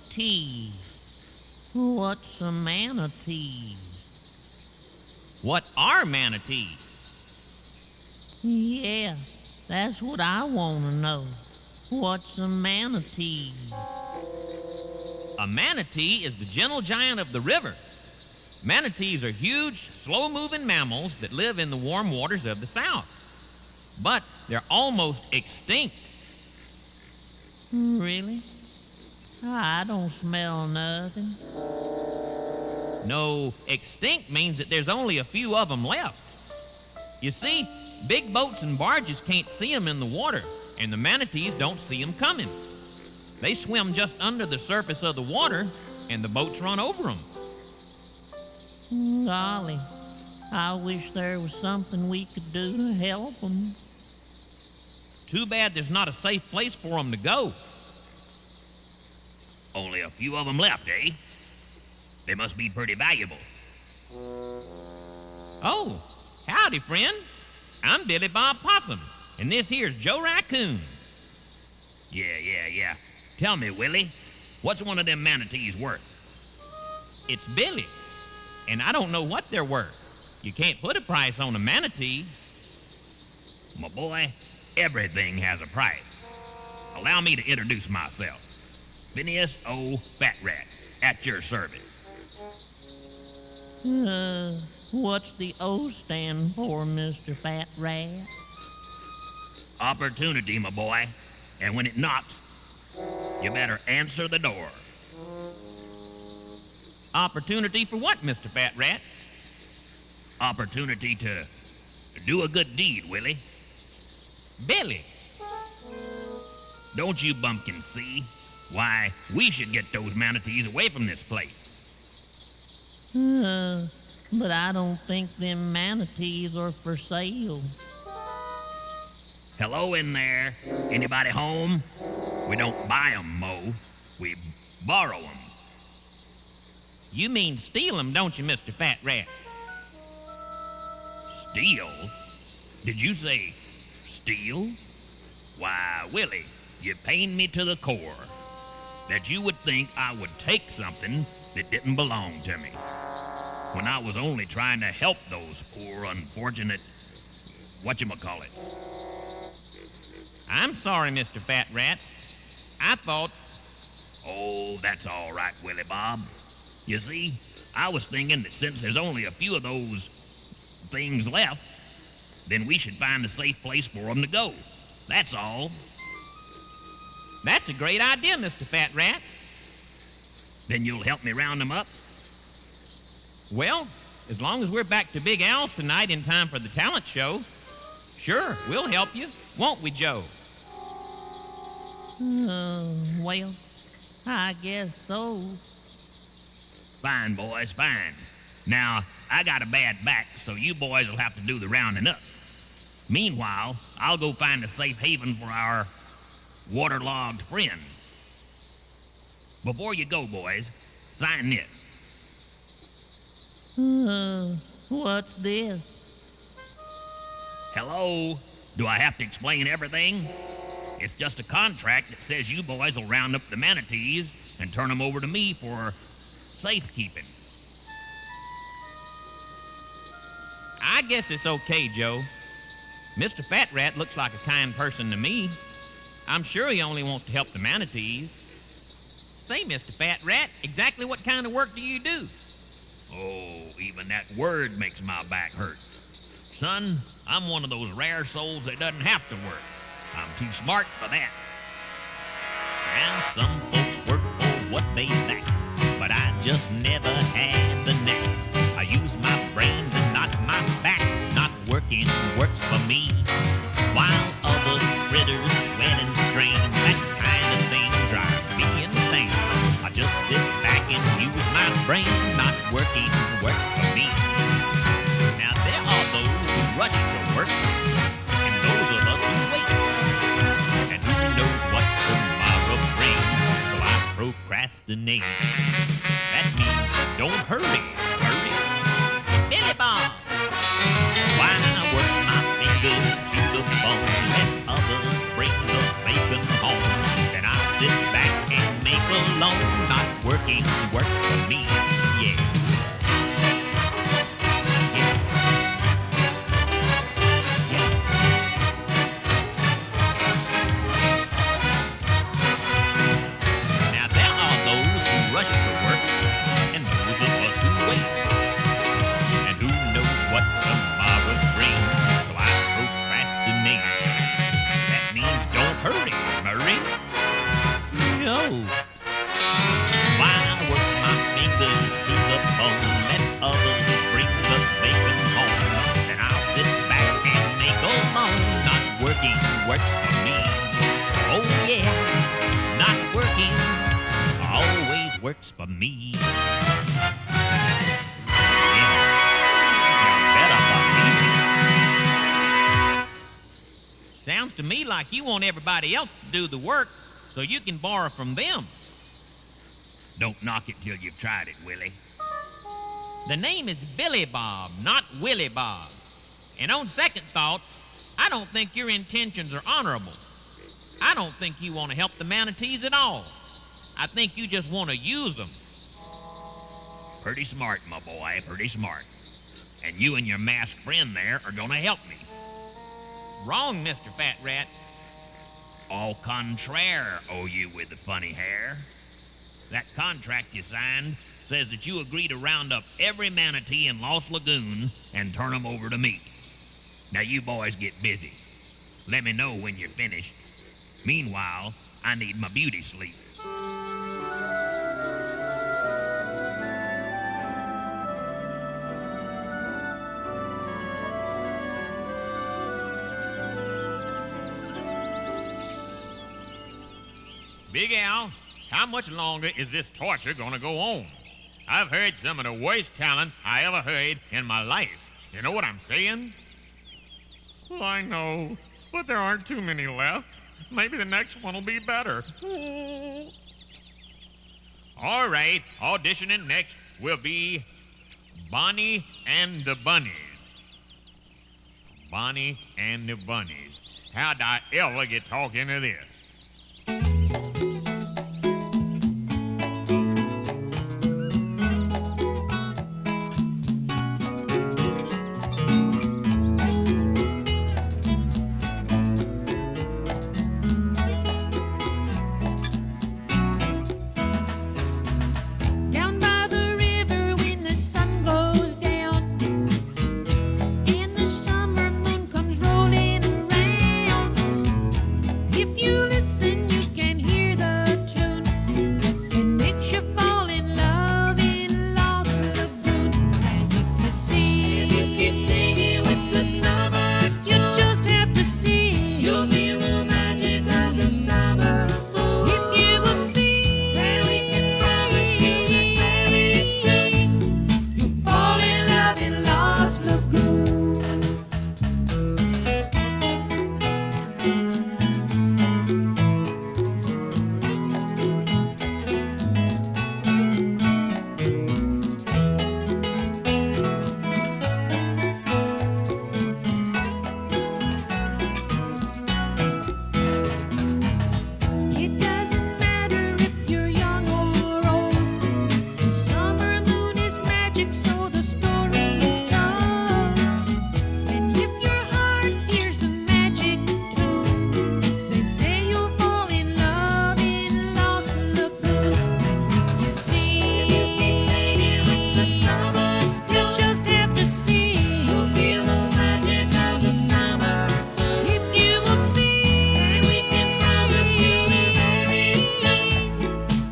Tease. What's a manatees? What are manatees? Yeah, that's what I want to know. What's a manatees? A manatee is the gentle giant of the river. Manatees are huge, slow-moving mammals that live in the warm waters of the South. But they're almost extinct. Really? I don't smell nothing. No, extinct means that there's only a few of them left. You see, big boats and barges can't see them in the water, and the manatees don't see them coming. They swim just under the surface of the water, and the boats run over them. Golly, I wish there was something we could do to help them. Too bad there's not a safe place for them to go. Only a few of them left, eh? They must be pretty valuable. Oh, howdy, friend. I'm Billy Bob Possum, and this here's Joe Raccoon. Yeah. Tell me, Willie, what's one of them manatees worth? It's Billy, and I don't know what they're worth. You can't put a price on a manatee. My boy, everything has a price. Allow me to introduce myself. Phineas O. Phatrat, at your service. What's the O stand for, Mr. Fat Rat? Opportunity, my boy. And when it knocks, you better answer the door. Opportunity for what, Mr. Fat Rat? Opportunity to do a good deed, Willie. Billy. Don't you bumpkins see? Why, we should get those manatees away from this place. But I don't think them manatees are for sale. Hello in there. Anybody home? We don't buy 'em, Mo. We borrow 'em. You mean steal 'em, don't you, Mr. Fat Rat? Steal? Did you say steal? Why, Willie, you pain me to the core. That you would think I would take something that didn't belong to me, when I was only trying to help those poor, unfortunate whatchamacallits. I'm sorry, Mr. Fat Rat. I thought... Oh, that's all right, Willie Bob. You see, I was thinking that since there's only a few of those things left, then we should find a safe place for them to go. That's all. That's a great idea, Mr. Fat Rat. Then you'll help me round them up? Well, as long as we're back to Big Al's tonight in time for the talent show, sure, we'll help you, won't we, Joe? Well, I guess so. Fine, boys, fine. Now, I got a bad back, so you boys will have to do the rounding up. Meanwhile, I'll go find a safe haven for our waterlogged friends. Before you go, boys, sign this. What's this? Hello? Do I have to explain everything? It's just a contract that says you boys will round up the manatees and turn them over to me for safekeeping. I guess it's okay, Joe. Mr. Fat Rat looks like a kind person to me. I'm sure he only wants to help the manatees. Say, Mr. Fat Rat, exactly what kind of work do you do? Oh, even that word makes my back hurt. Son, I'm one of those rare souls that doesn't have to work. I'm too smart for that. Now some folks work for what they lack, but I just never had the knack. I use my brains and not my back. Not working works for me, while other critters sweat and strain. That kind of thing drives me insane. I just sit back and use my brain. Not working works for me. Now there are those who rush to work, and those of us who wait. And who knows what tomorrow brings, so I procrastinate. That means don't hurry. Billy Bob! Why work my fingers to the bone? Let others bring the bacon home. Then I'll sit back and make working works for me. Yeah. Now there are those who rush to work, and those of us who wait. And who knows what tomorrow brings, so I procrastinate. That means don't hurry, Murray. No. Why work my fingers to the bone, let others bring the bacon home, then I'll sit back and make a moan. Not working works for me. Oh yeah, not working always works for me. Yeah, you better believe it. Sounds to me like you want everybody else to do the work so you can borrow from them. Don't knock it till you've tried it, Willie. The name is Billy Bob, not Willie Bob. And on second thought, I don't think your intentions are honorable. I don't think you want to help the Manatees at all. I think you just want to use them. Pretty smart, my boy, pretty smart. And you and your masked friend there are gonna help me. Wrong, Mr. Fat Rat. Au contraire, oh you with the funny hair. That contract you signed says that you agree to round up every manatee in Lost Lagoon and turn them over to me. Now you boys get busy. Let me know when you're finished. Meanwhile, I need my beauty sleep. Big Al, how much longer is this torture gonna go on? I've heard some of the worst talent I ever heard in my life. You know what I'm saying? Well, I know, but there aren't too many left. Maybe the next one will be better. All right, auditioning next will be Bonnie and the Bunnies. Bonnie and the Bunnies. How'd I ever get talking into this? Down by the river when the sun goes down and the summer moon comes rolling around. If you listen, you can hear the tune. It makes you fall in love in Lost Lagoon. And if you see, if you keep singing with the summer tune, you just have to see. You'll feel the magic of the summer moon. If you will see, then we can promise you that very soon you'll fall in love in Lost Lagoon. It doesn't matter if you're young or old. The summer moon is magic, so the story is told. And if your heart hears the magic tune, they say you'll fall in love in Lost Lagoon. And if you see, if you keep singing with the summer tune, you just have to see. You'll feel the magic of the summer moon. If you will see, then we can promise you that very soon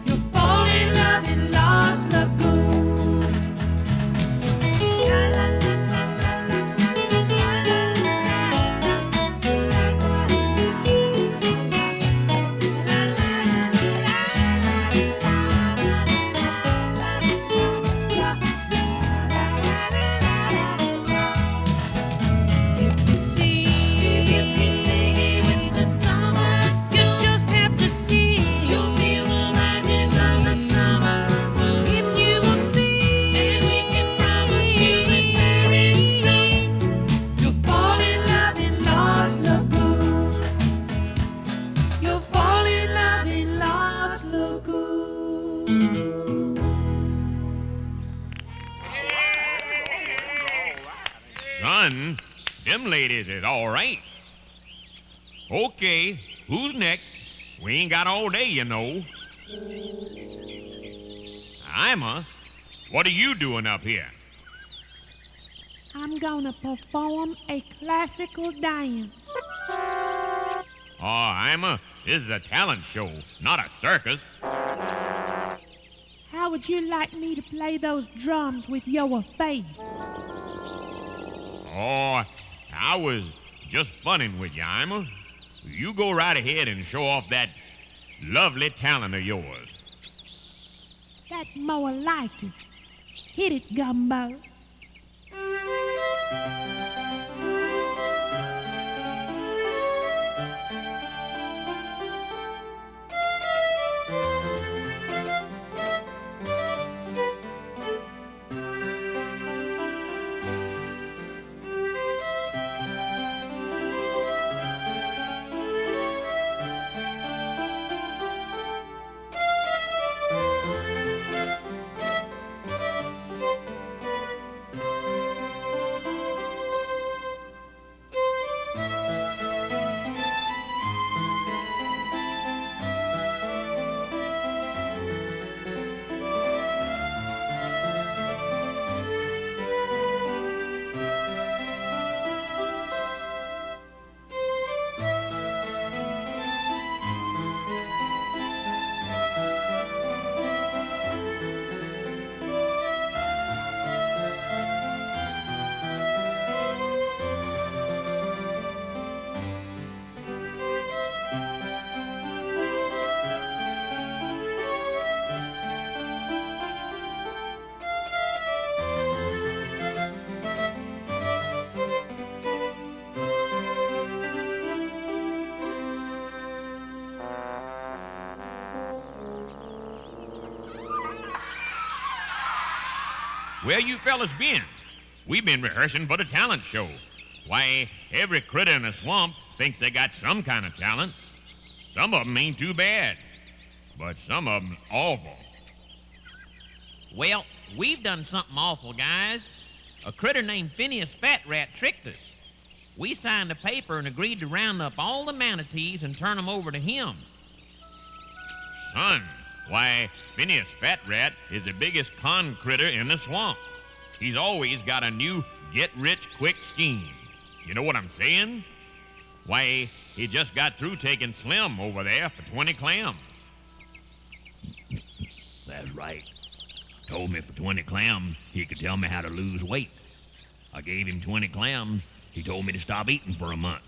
you'll fall in love in Lost Lagoon. La la la la la la If you see, if you keep singing with the summer, you just have to see. You'll feel the magic of the summer moon. If you will see, then we can promise you that very soon you'll fall in love in Lost Lagoon. You'll fall in love in Lost Lagoon. Son, them ladies is all right. Okay, who's next? We ain't got all day, you know. Ima, what are you doing up here? I'm gonna perform a classical dance. Oh, Ima, this is a talent show, not a circus. How would you like me to play those drums with your face? Oh, I was just funning with you, Ima. You go right ahead and show off that lovely talent of yours. That's more like it. Hit it, Gumbo. Where you fellas been? We've been rehearsing for the talent show. Why, every critter in the swamp thinks they got some kind of talent. Some of 'em ain't too bad, but some of 'em's awful. Well, we've done something awful, guys. A critter named Phineas Phatrat tricked us. We signed a paper and agreed to round up all the manatees and turn them over to him. Son, why, Phineas Phatrat is the biggest con critter in the swamp. He's always got a new get-rich-quick scheme. You know what I'm saying? Why, he just got through taking Slim over there for 20 clams. That's right. Told me for 20 clams he could tell me how to lose weight. I gave him 20 clams. He told me to stop eating for a month.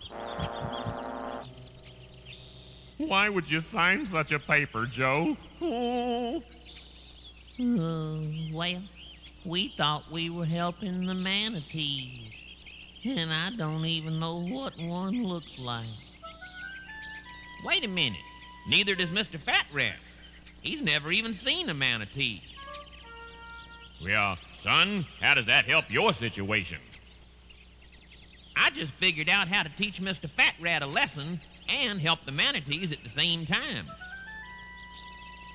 Why would you sign such a paper, Joe? Oh. Well, we thought we were helping the manatees, and I don't even know what one looks like. Wait a minute. Neither does Mr. Phatrat. He's never even seen a manatee. Well, son, how does that help your situation? I just figured out how to teach Mr. Phatrat a lesson and help the manatees at the same time.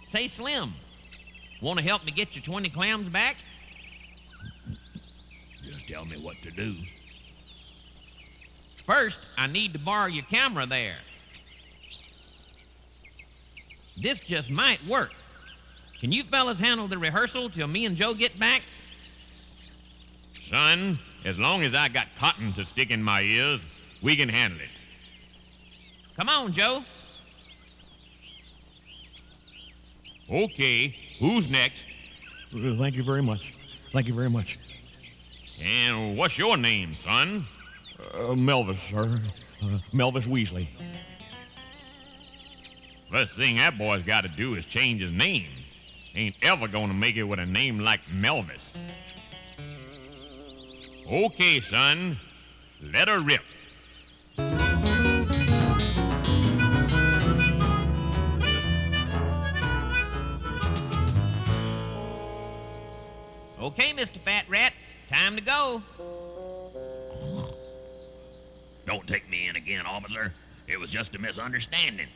Say, Slim, want to help me get your 20 clams back? Just tell me what to do. First, I need to borrow your camera there. This just might work. Can you fellas handle the rehearsal till me and Joe get back? Son, as long as I got cotton to stick in my ears, we can handle it. Come on, Joe. Okay, who's next? Thank you very much. Thank you very much. And what's your name, son? Melvis, sir. Melvis Weasley. First thing that boy's got to do is change his name. Ain't ever gonna make it with a name like Melvis. Okay, son. Let her rip. Okay, Mr. Phatrat, time to go. Don't take me in again, officer. It was just a misunderstanding.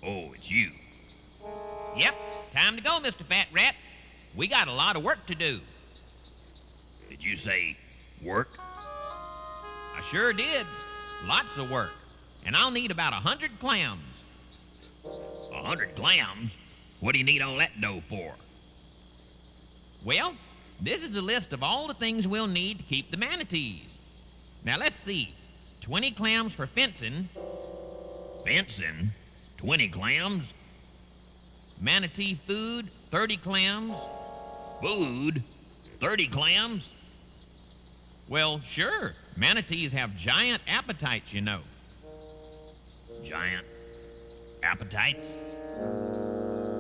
Oh, it's you. Yep, time to go, Mr. Phatrat. We got a lot of work to do. Did you say Work? I sure did. Lots of work. And I'll need about 100 clams. 100 clams? What do you need all that dough for? Well, this is a list of all the things we'll need to keep the manatees. Now let's see. 20 clams for fencing. Fencing? 20 clams? Manatee food, 30 clams. Food? 30 clams? Well, sure. Manatees have giant appetites, you know. Giant appetites?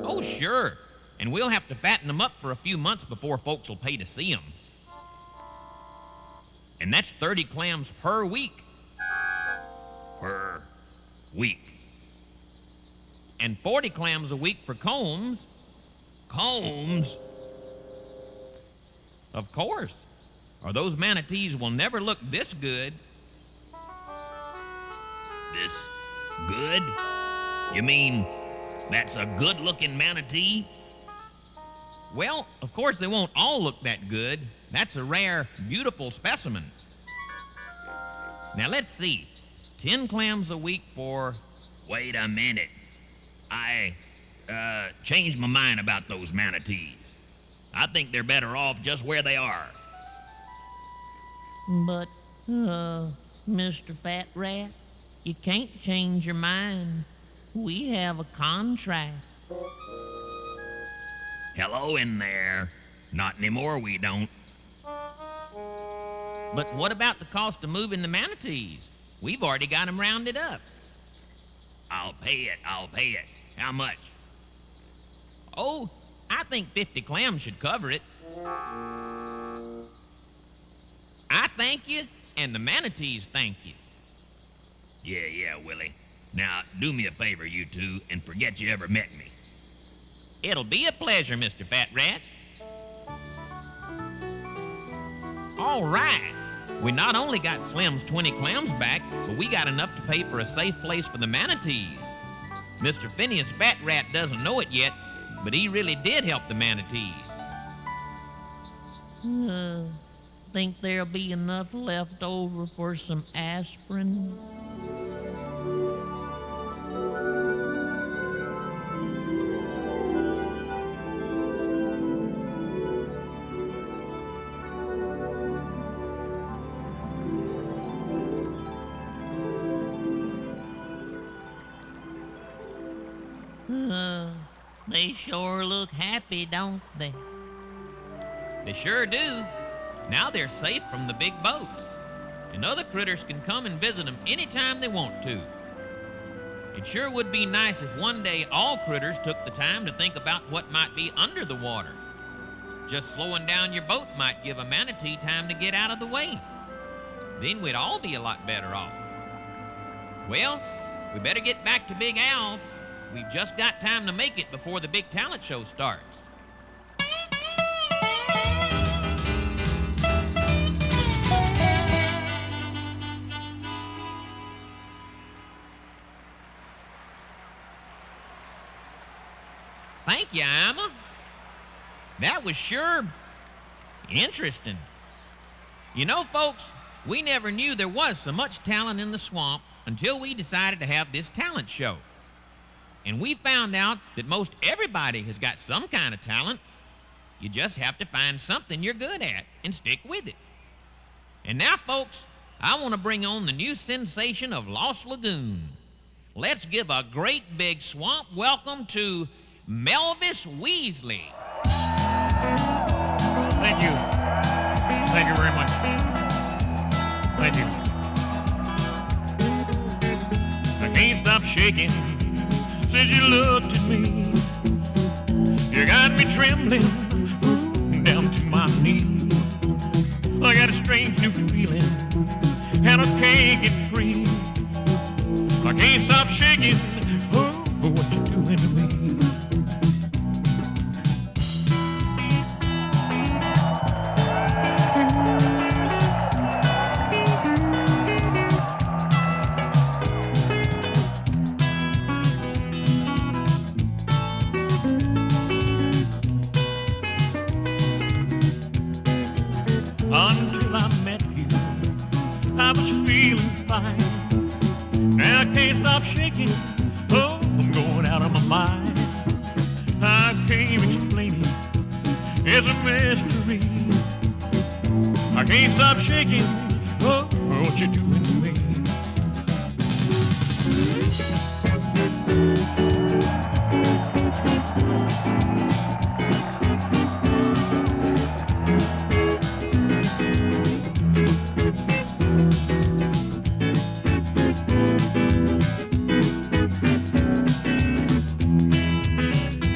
Oh, sure. And we'll have to fatten them up for a few months before folks will pay to see them. And that's 30 clams per week. Per week. And 40 clams a week for combs. Combs? Of course. Or those manatees will never look this good. This good? You mean that's a good-looking manatee? Well, of course they won't all look that good. That's a rare, beautiful specimen. Now let's see. 10 clams a week for... Wait a minute. I changed my mind about those manatees. I think they're better off just where they are. But, Mr. Fat Rat, you can't change your mind. We have a contract. Hello in there. Not anymore, we don't. But what about the cost of moving the manatees? We've already got them rounded up. I'll pay it. How much? Oh, I think 50 clams should cover it. I thank you, and the manatees thank you. Yeah, Willie. Now, do me a favor, you two, and forget you ever met me. It'll be a pleasure, Mr. Fat Rat. All right. We not only got Slim's 20 clams back, but we got enough to pay for a safe place for the manatees. Mr. Phineas Fat Rat doesn't know it yet, but he really did help the manatees. Think there'll be enough left over for some aspirin? They sure look happy, don't they? They sure do. Now they're safe from the big boats, and other critters can come and visit them anytime they want to. It sure would be nice if one day all critters took the time to think about what might be under the water. Just slowing down your boat might give a manatee time to get out of the way. Then we'd all be a lot better off. Well, we better get back to Big Al's. We've just got time to make it before the big talent show starts. Thank you, Alma. That was sure interesting. You know, folks, we never knew there was so much talent in the swamp until we decided to have this talent show. And we found out that most everybody has got some kind of talent. You just have to find something you're good at and stick with it. And now, folks, I want to bring on the new sensation of Lost Lagoon. Let's give a great big swamp welcome to Melvis Weasley. Thank you. Thank you very much. Thank you. I can't stop shaking since you looked at me. You got me trembling down to my knees. I got a strange new feeling and I can't get free. I can't stop shaking. Oh, what you doing to me? Until I met you, shaking. Oh, what you doing to me?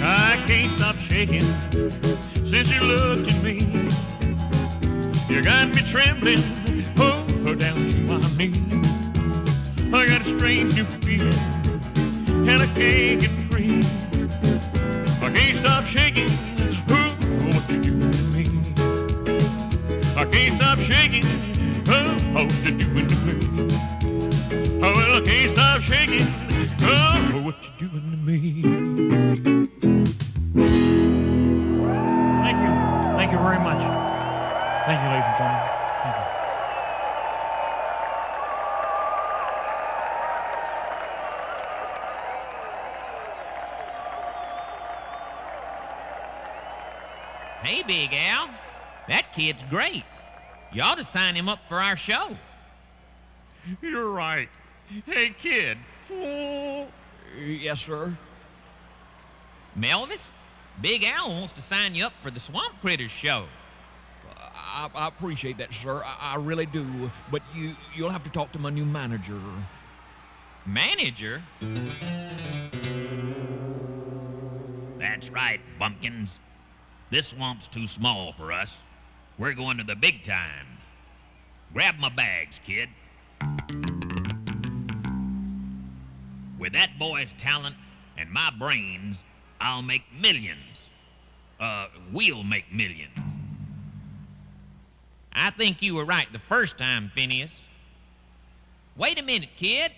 I can't stop shaking since you looked at me. You got me trembling, oh, down to my knees. I got a strange new feeling, and I can't get free. I can't stop shaking, oh, what you doing to me? I can't stop shaking, oh, what you doing to me? Oh, well, I can't stop shaking, oh, what you doing to me? Thank you very much. Thank you, ladies and gentlemen. Thank you. Hey, Big Al, that kid's great. You ought to sign him up for our show. You're right. Hey, kid. Yes, sir. Melvis, Big Al wants to sign you up for the Swamp Critters show. I appreciate that, sir. I really do. But you'll have to talk to my new manager. Manager? That's right, bumpkins. This swamp's too small for us. We're going to the big time. Grab my bags, kid. With that boy's talent and my brains, I'll make millions. We'll make millions. I think you were right the first time, Phineas. Wait a minute, kid.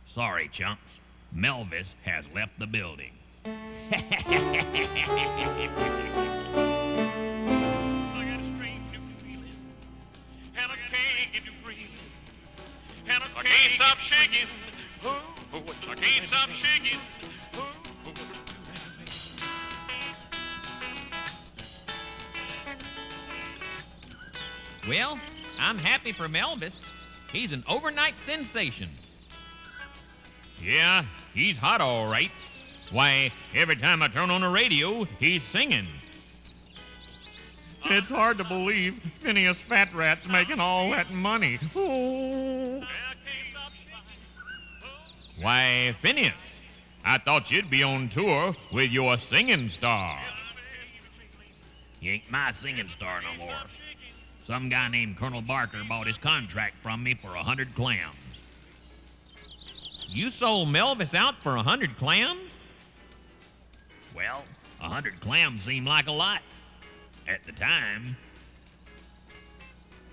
Sorry, chumps. Melvis has left the building. I got a strange new feeling, and I can't get you free. And I can't stop shaking. Oh, I can't stop shaking. Oh, what you doing to me? Well, I'm happy for Melvis. He's an overnight sensation. Yeah, he's hot all right. Why, every time I turn on the radio, he's singing. It's hard to believe Phineas Phatrat's making all that money. Oh. Why, Phineas, I thought you'd be on tour with your singing star. He ain't my singing star no more. Some guy named Colonel Barker bought his contract from me for 100 clams. You sold Melvis out for 100 clams? Well, 100 clams seemed like a lot at the time.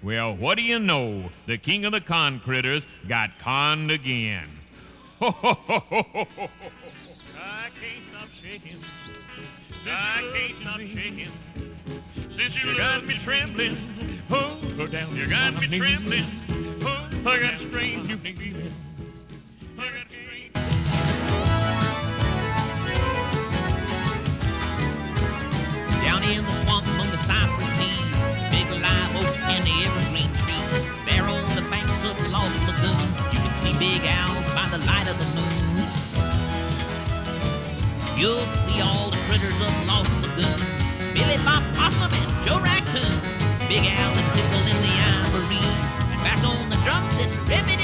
Well, what do you know? The king of the con critters got conned again. Ho, ho, ho, ho, ho, ho. I can't stop shaking. I can't stop shaking. Since you got me trembling, oh, go down. You got me trembling, oh, I got a strange new feeling. I got a strange. Down in the swamp among the cypress trees, big live oaks and the evergreen trees. There on the banks of Lost Lagoon, you can see big owls by the light of the moon. You'll see all the critters of Lost Lagoon, Billy Bob Possum and Joe Raccoon. Big Al is tickling the ivories, and back on the drums it's ribbon